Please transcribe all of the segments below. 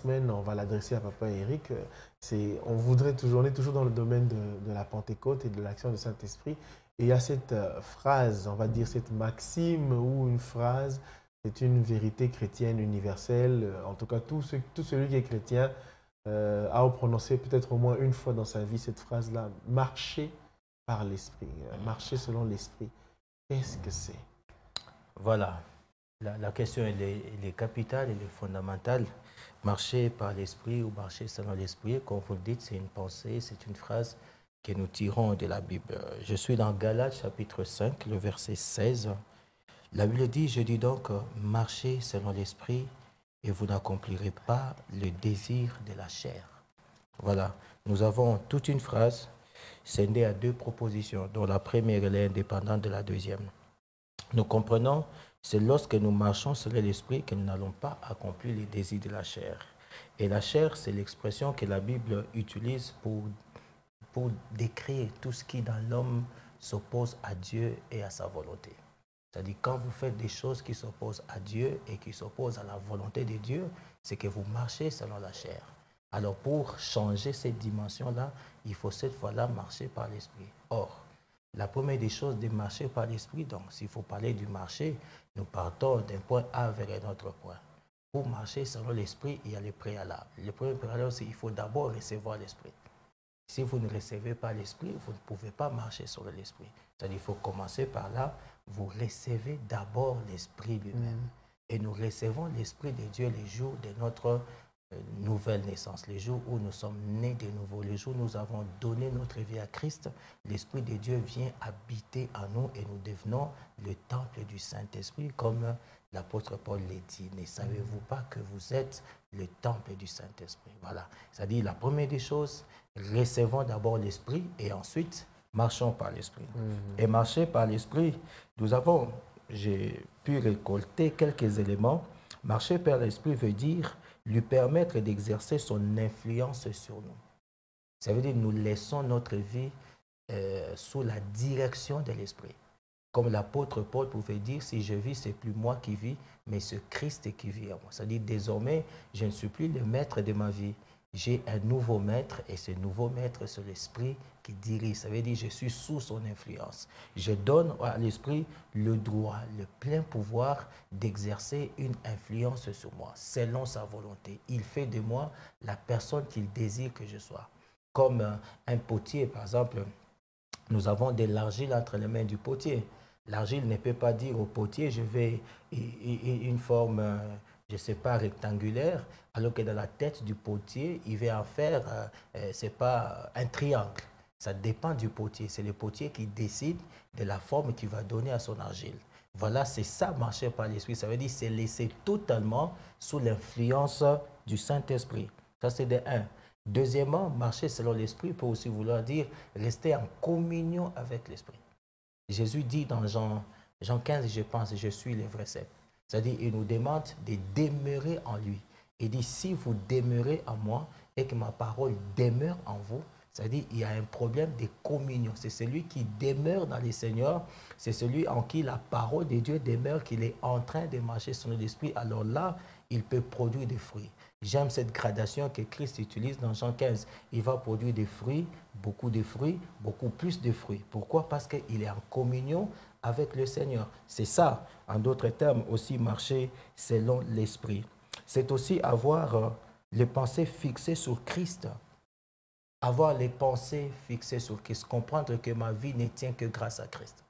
semaine, on va l'adresser à Papa Eric. On est toujours dans le domaine de la Pentecôte et de l'action du Saint-Esprit. Et il y a cette phrase, on va dire cette maxime ou une phrase, c'est une vérité chrétienne universelle. En tout cas, tout celui qui est chrétien a prononcé peut-être au moins une fois dans sa vie cette phrase-là, marcher par l'Esprit, marcher selon l'Esprit. Qu'est-ce que c'est? Voilà. La question, elle est capitale, elle est fondamentale. Marcher par l'esprit ou marcher selon l'esprit, comme vous le dites, c'est une pensée, c'est une phrase que nous tirons de la Bible. Je suis dans Galates chapitre 5, le verset 16. La Bible dit, je dis donc, marchez selon l'esprit et vous n'accomplirez pas le désir de la chair. Voilà, nous avons toute une phrase scindée à deux propositions, dont la première elle est indépendante de la deuxième. Nous comprenons, c'est lorsque nous marchons selon l'esprit que nous n'allons pas accomplir les désirs de la chair. Et la chair, c'est l'expression que la Bible utilise pour décrire tout ce qui dans l'homme s'oppose à Dieu et à sa volonté. C'est-à-dire quand vous faites des choses qui s'opposent à Dieu et qui s'opposent à la volonté de Dieu, c'est que vous marchez selon la chair. Alors pour changer cette dimension-là, il faut cette fois-là marcher par l'esprit. Or, la première des choses de marcher par l'esprit, donc s'il faut parler du marché, nous partons d'un point A vers un autre point. Pour marcher selon l'esprit, il y a les préalables. Le premier préalable, c'est qu'il faut d'abord recevoir l'esprit. Si vous ne recevez pas l'esprit, vous ne pouvez pas marcher sur l'esprit. C'est-à-dire qu'il faut commencer par là, vous recevez d'abord l'esprit lui-même. Et nous recevons l'esprit de Dieu les jours de notre nouvelle naissance, les jours où nous sommes nés de nouveau, les jours où nous avons donné notre vie à Christ, l'Esprit de Dieu vient habiter en nous et nous devenons le temple du Saint-Esprit, comme l'apôtre Paul l'a dit. Ne savez-vous pas que vous êtes le temple du Saint-Esprit? Voilà. C'est-à-dire, la première des choses, recevons d'abord l'Esprit et ensuite, marchons par l'Esprit. Et marcher par l'Esprit, j'ai pu récolter quelques éléments. Marcher par l'Esprit veut dire lui permettre d'exercer son influence sur nous. Ça veut dire que nous laissons notre vie sous la direction de l'Esprit. Comme l'apôtre Paul pouvait dire, si je vis, c'est plus moi qui vis, mais c'est Christ qui vit en moi. C'est-à-dire, désormais, je ne suis plus le maître de ma vie. J'ai un nouveau maître et ce nouveau maître, c'est l'Esprit qui dirige. Ça veut dire je suis sous son influence. Je donne à l'Esprit le droit, le plein pouvoir d'exercer une influence sur moi, selon sa volonté. Il fait de moi la personne qu'il désire que je sois. Comme un potier, par exemple, nous avons de l'argile entre les mains du potier. L'argile ne peut pas dire au potier, je vais une forme, je ne sais pas, rectangulaire, alors que dans la tête du potier, il va en faire, c'est pas un triangle. Ça dépend du potier. C'est le potier qui décide de la forme qu'il va donner à son argile. Voilà, c'est ça, marcher par l'Esprit. Ça veut dire c'est laisser totalement sous l'influence du Saint-Esprit. Ça, c'est de un. Deuxièmement, marcher selon l'Esprit peut aussi vouloir dire rester en communion avec l'Esprit. Jésus dit dans Jean 15, je pense, je suis le vrai cep. C'est-à-dire, il nous demande de demeurer en lui. Il dit, si vous demeurez en moi et que ma parole demeure en vous, c'est-à-dire il y a un problème de communion. C'est celui qui demeure dans le Seigneur, c'est celui en qui la parole de Dieu demeure, qu'il est en train de marcher sur l'esprit. Alors là, il peut produire des fruits. J'aime cette gradation que Christ utilise dans Jean 15. Il va produire des fruits, beaucoup plus de fruits. Pourquoi? Parce qu'il est en communion avec le Seigneur. C'est ça, en d'autres termes, aussi marcher selon l'esprit. C'est aussi avoir les pensées fixées sur Christ. Avoir les pensées fixées sur Christ. Comprendre que ma vie ne tient que grâce à Christ.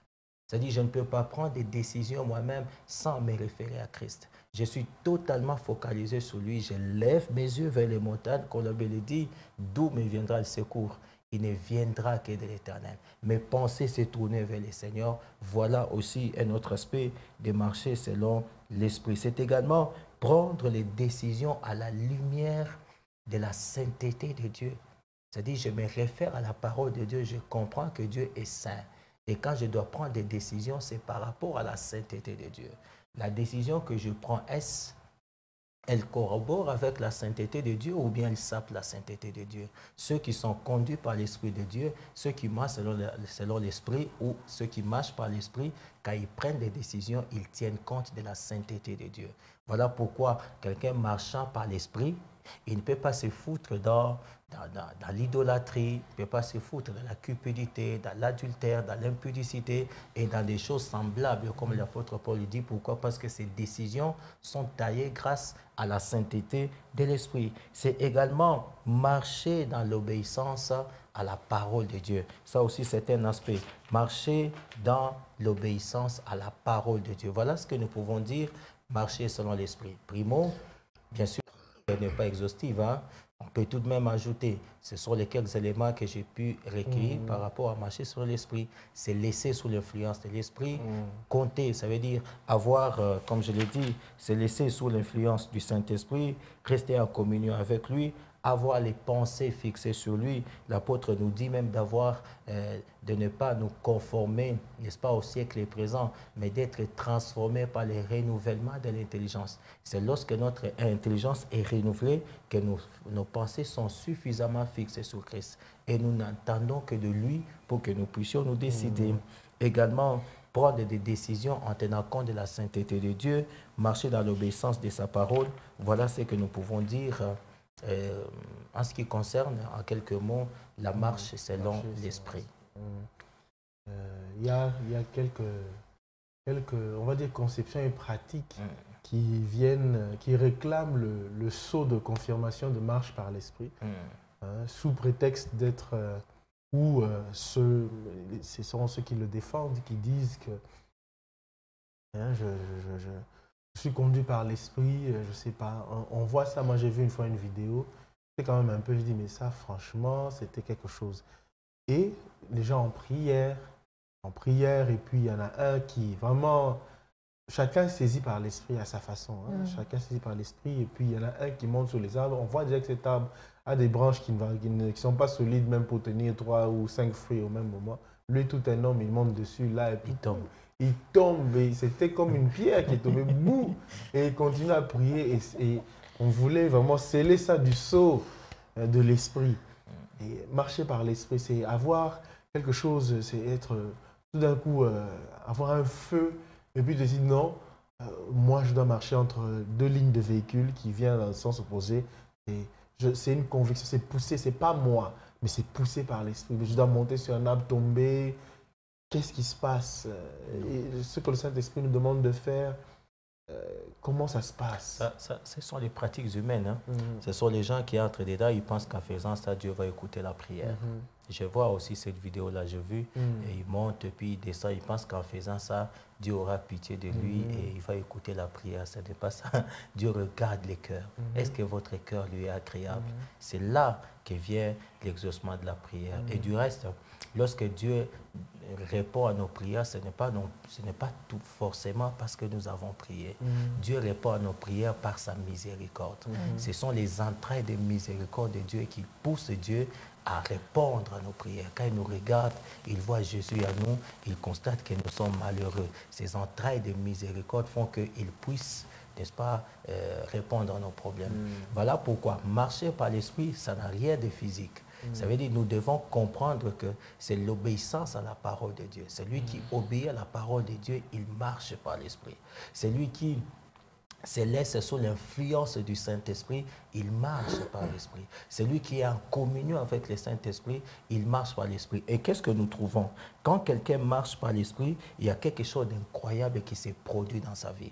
C'est-à-dire, je ne peux pas prendre des décisions moi-même sans me référer à Christ. Je suis totalement focalisé sur lui. Je lève mes yeux vers les montagnes, comme la Bible dit, d'où me viendra le secours. Il ne viendra que de l'Éternel. Mes pensées se tourner vers le Seigneur. Voilà aussi un autre aspect de marcher selon l'Esprit. C'est également prendre les décisions à la lumière de la sainteté de Dieu. C'est-à-dire, je me réfère à la parole de Dieu. Je comprends que Dieu est saint. Et quand je dois prendre des décisions, c'est par rapport à la sainteté de Dieu. La décision que je prends, elle corrobore avec la sainteté de Dieu ou bien elle sape la sainteté de Dieu? Ceux qui sont conduits par l'Esprit de Dieu, ceux qui marchent selon l'Esprit ou ceux qui marchent par l'Esprit, quand ils prennent des décisions, ils tiennent compte de la sainteté de Dieu. Voilà pourquoi quelqu'un marchant par l'Esprit Il ne peut pas se foutre dans l'idolâtrie, il ne peut pas se foutre dans la cupidité, dans l'adultère, dans l'impudicité et dans des choses semblables, comme l'apôtre Paul dit. Pourquoi? Parce que ces décisions sont taillées grâce à la sainteté de l'Esprit. C'est également marcher dans l'obéissance à la parole de Dieu. Ça aussi, c'est un aspect. Marcher dans l'obéissance à la parole de Dieu. Voilà ce que nous pouvons dire, marcher selon l'Esprit. Primo, bien sûr, elle n'est pas exhaustive, hein. On peut tout de même ajouter, ce sont les quelques éléments que j'ai pu recueillir par rapport à marcher sur l'esprit. C'est laisser sous l'influence de l'esprit, compter, ça veut dire avoir, comme je l'ai dit, c'est laisser sous l'influence du Saint-Esprit, rester en communion avec lui, avoir les pensées fixées sur lui. L'apôtre nous dit même d'avoir, de ne pas nous conformer, n'est-ce pas, au siècle présent, mais d'être transformé par les renouvellements de l'intelligence. C'est lorsque notre intelligence est renouvelée que nos pensées sont suffisamment fixées sur Christ. Et nous n'entendons que de lui pour que nous puissions nous décider. Également, prendre des décisions en tenant compte de la sainteté de Dieu, marcher dans l'obéissance de sa parole. Voilà ce que nous pouvons dire en ce qui concerne, en quelques mots, la marche selon l'esprit. Il y a quelques, on va dire, conceptions et pratiques qui réclament le sceau de confirmation de marche par l'esprit, sous prétexte d'être, ce sont ceux qui le défendent, qui disent que je suis conduit par l'esprit, je ne sais pas, on voit ça, moi j'ai vu une fois une vidéo, c'est quand même un peu, je dis mais ça franchement c'était quelque chose. Et les gens en prière, et puis il y en a un qui vraiment, chacun saisi par l'esprit à sa façon, chacun saisi par l'esprit, et puis il y en a un qui monte sur les arbres, on voit déjà que cet arbre a des branches qui ne sont pas solides même pour tenir 3 ou 5 fruits au même moment. Lui tout un homme, il monte dessus là et puis il tombe et c'était comme une pierre qui est tombée, boum, et il continue à prier et on voulait vraiment sceller ça du sceau de l'esprit. Et marcher par l'esprit, c'est avoir quelque chose, c'est être tout d'un coup, avoir un feu et puis de dire non, moi je dois marcher entre deux lignes de véhicules qui viennent dans le sens opposé. C'est une conviction, c'est poussé, c'est pas moi, mais c'est poussé par l'esprit. Je dois monter sur un arbre, tomber. Qu'est-ce qui se passe? Et ce que le Saint-Esprit nous demande de faire, comment ça se passe? Ce sont les pratiques humaines. Hein. Ce sont les gens qui entrent dedans, ils pensent qu'en faisant ça, Dieu va écouter la prière. Je vois aussi cette vidéo-là, j'ai vu, et il monte, puis il descend, il pense qu'en faisant ça, Dieu aura pitié de lui et il va écouter la prière. Ce n'est pas ça. Dieu regarde les cœurs. Est-ce que votre cœur lui est agréable? C'est là que vient l'exaucement de la prière. Et du reste, lorsque Dieu répond à nos prières, ce n'est pas tout forcément parce que nous avons prié. Dieu répond à nos prières par sa miséricorde. Ce sont les entrailles de miséricorde de Dieu qui poussent Dieu à répondre à nos prières. Quand il nous regarde, il voit Jésus à nous, il constate que nous sommes malheureux. Ces entrailles de miséricorde font qu'il puisse, n'est-ce pas, répondre à nos problèmes. Voilà pourquoi marcher par l'esprit, ça n'a rien de physique. Ça veut dire que nous devons comprendre que c'est l'obéissance à la parole de Dieu. Celui qui obéit à la parole de Dieu, il marche par l'esprit. Celui qui se laisse sous l'influence du Saint-Esprit, il marche par l'Esprit. Celui qui est en communion avec le Saint-Esprit, il marche par l'Esprit. Et qu'est-ce que nous trouvons? Quand quelqu'un marche par l'Esprit, il y a quelque chose d'incroyable qui s'est produit dans sa vie.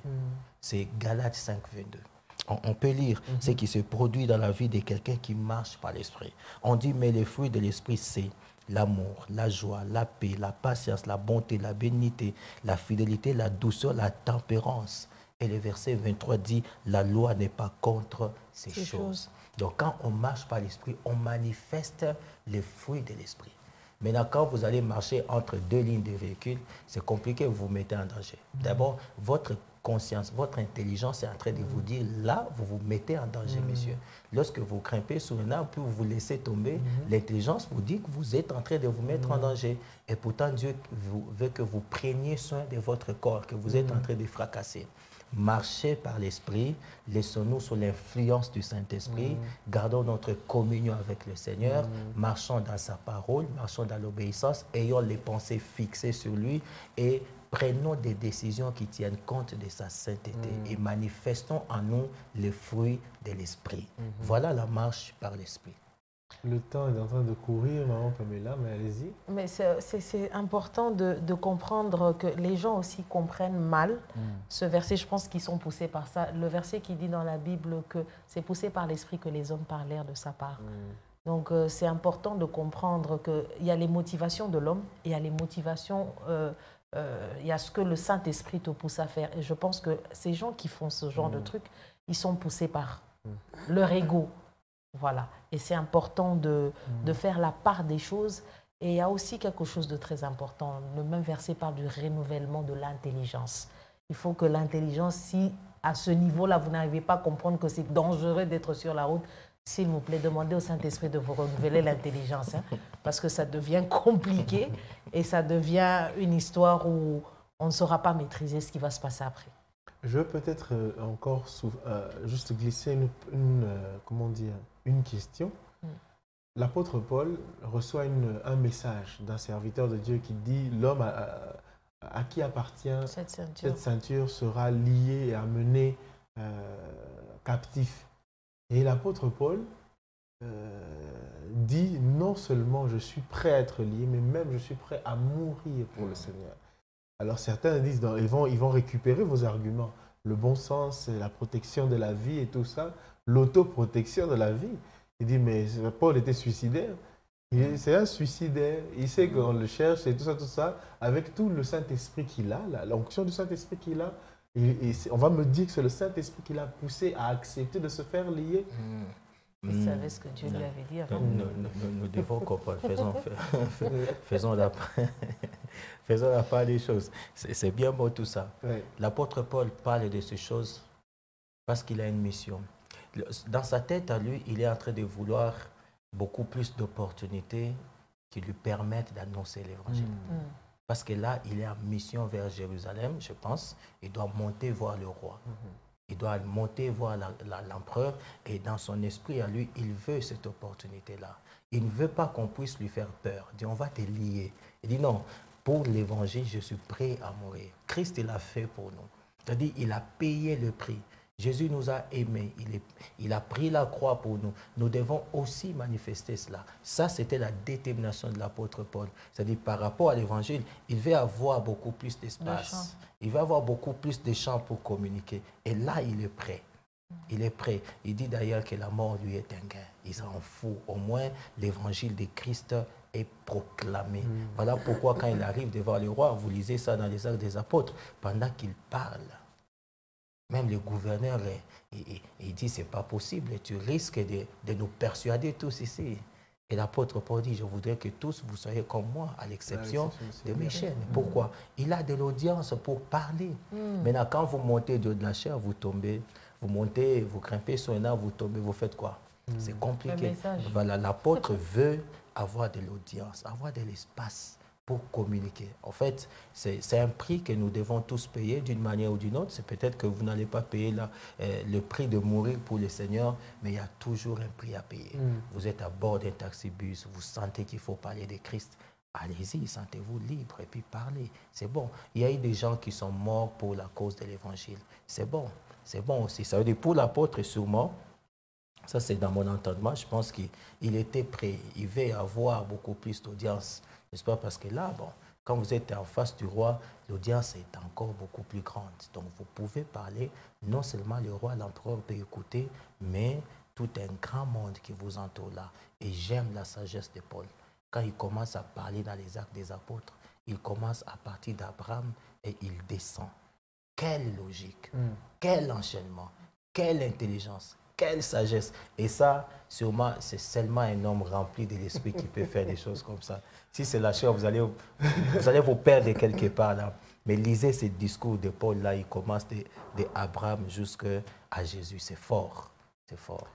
C'est Galates 5, 22. On peut lire ce qui se produit dans la vie de quelqu'un qui marche par l'Esprit. On dit, mais les fruits de l'Esprit, c'est l'amour, la joie, la paix, la patience, la bonté, la bénignité, la fidélité, la douceur, la tempérance. Et le verset 23 dit, la loi n'est pas contre ces choses. Donc quand on marche par l'Esprit, on manifeste les fruits de l'Esprit. Maintenant, quand vous allez marcher entre deux lignes de véhicules, c'est compliqué, vous vous mettez en danger. D'abord, votre conscience, votre intelligence est en train de vous dire, là, vous vous mettez en danger, messieurs. Lorsque vous grimpez sur un arbre, puis vous vous laissez tomber, l'intelligence vous dit que vous êtes en train de vous mettre en danger. Et pourtant, Dieu veut que vous preniez soin de votre corps, que vous êtes en train de fracasser. Marchez par l'Esprit, laissons-nous sous l'influence du Saint-Esprit, gardons notre communion avec le Seigneur, marchons dans sa parole, marchons dans l'obéissance, ayons les pensées fixées sur lui et prenons des décisions qui tiennent compte de sa sainteté et manifestons en nous les fruits de l'esprit. Voilà la marche par l'esprit. Le temps est en train de courir, maman Pamela, mais allez-y. Mais c'est important de comprendre que les gens aussi comprennent mal ce verset. Je pense qu'ils sont poussés par ça. Le verset qui dit dans la Bible que c'est poussé par l'esprit que les hommes parlèrent de sa part. Donc c'est important de comprendre qu'il y a les motivations de l'homme, il y a les motivations, il y a ce que le Saint-Esprit te pousse à faire. Et je pense que ces gens qui font ce genre de trucs, ils sont poussés par leur ego. Voilà. Et c'est important de faire la part des choses. Et il y a aussi quelque chose de très important. Le même verset parle du renouvellement de l'intelligence. Il faut que l'intelligence, si à ce niveau-là, vous n'arrivez pas à comprendre que c'est dangereux d'être sur la route, s'il vous plaît, demandez au Saint-Esprit de vous renouveler l'intelligence. Parce que ça devient compliqué et ça devient une histoire où on ne saura pas maîtriser ce qui va se passer après. Je veux peut-être encore juste glisser comment dire, une question. L'apôtre Paul reçoit un message d'un serviteur de Dieu qui dit « L'homme à qui appartient cette ceinture sera lié et amené captif. » Et l'apôtre Paul dit « Non seulement je suis prêt à être lié, mais même je suis prêt à mourir pour le Seigneur. » Alors certains disent, ils vont récupérer vos arguments. Le bon sens, la protection de la vie et tout ça, l'autoprotection de la vie. Il dit, mais Paul était suicidaire. C'est un suicidaire. Il sait qu'on le cherche et tout ça, avec tout le Saint-Esprit qu'il a, l'onction du Saint-Esprit qu'il a. Et on va me dire que c'est le Saint-Esprit qui l'a poussé à accepter de se faire lier. Il savait ce que Dieu lui avait dit avant. Nous devons comprendre, faisons la part des choses. C'est bien beau tout ça. Oui. L'apôtre Paul parle de ces choses parce qu'il a une mission. Dans sa tête, à lui, il est en train de vouloir beaucoup plus d'opportunités qui lui permettent d'annoncer l'évangile. Parce que là, il est en mission vers Jérusalem, je pense. Il doit monter voir le roi. Il doit monter voir l'empereur et dans son esprit à lui, il veut cette opportunité-là. Il ne veut pas qu'on puisse lui faire peur. Il dit, on va te lier. Il dit, non, pour l'évangile, je suis prêt à mourir. Christ, il a fait pour nous. C'est-à-dire, il a payé le prix. Jésus nous a aimés. Il a pris la croix pour nous. Nous devons aussi manifester cela. Ça, c'était la détermination de l'apôtre Paul. C'est-à-dire, par rapport à l'évangile, il veut avoir beaucoup plus d'espace. Il va avoir beaucoup plus de champs pour communiquer. Et là, il est prêt. Il est prêt. Il dit d'ailleurs que la mort, lui, est un gain. Il s'en fout. Au moins, l'évangile de Christ est proclamé. Voilà pourquoi, quand il arrive devant le roi, vous lisez ça dans les Actes des Apôtres, pendant qu'il parle, même le gouverneur, il dit, c'est pas possible. Tu risques de nous persuader tous ici. Et l'apôtre Paul dit, je voudrais que tous vous soyez comme moi, à l'exception de mes chaînes. Pourquoi? Il a de l'audience pour parler. Maintenant, quand vous montez de la chair, vous tombez. Vous montez, vous grimpez sur un arbre, vous tombez, vous faites quoi? C'est compliqué. Voilà, l'apôtre veut avoir de l'audience, avoir de l'espace pour communiquer. En fait, c'est un prix que nous devons tous payer d'une manière ou d'une autre. C'est peut-être que vous n'allez pas payer le prix de mourir pour le Seigneur, mais il y a toujours un prix à payer. Vous êtes à bord d'un taxi-bus, vous sentez qu'il faut parler de Christ. Allez-y, sentez-vous libre et puis parlez. C'est bon. Il y a eu des gens qui sont morts pour la cause de l'Évangile. C'est bon. C'est bon aussi. Ça veut dire pour l'apôtre, sûrement, ça c'est dans mon entendement, je pense qu'il était prêt. Il veut avoir beaucoup plus d'audience. N'est-ce pas? Parce que là, bon, quand vous êtes en face du roi, l'audience est encore beaucoup plus grande. Donc, vous pouvez parler, non seulement le roi, l'empereur peut écouter, mais tout un grand monde qui vous entoure là. Et j'aime la sagesse de Paul. Quand il commence à parler dans les Actes des Apôtres, il commence à partir d'Abraham et il descend. Quelle logique, quel enchaînement, quelle intelligence, quelle sagesse. Et ça, sûrement, c'est seulement un homme rempli de l'esprit qui peut faire des choses comme ça. Si c'est la chair, vous allez vous perdre quelque part là. Mais lisez ce discours de Paul là, il commence de Abraham jusqu'à Jésus. C'est fort, c'est fort.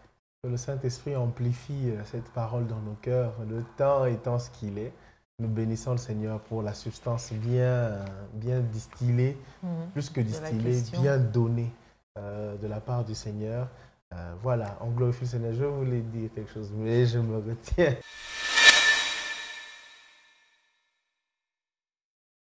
Que le Saint-Esprit amplifie cette parole dans nos cœurs, le temps étant ce qu'il est. Nous bénissons le Seigneur pour la substance bien distillée, plus que distillée, bien donnée de la part du Seigneur. Voilà, on glorifie le Seigneur. Je voulais dire quelque chose, mais je me retiens.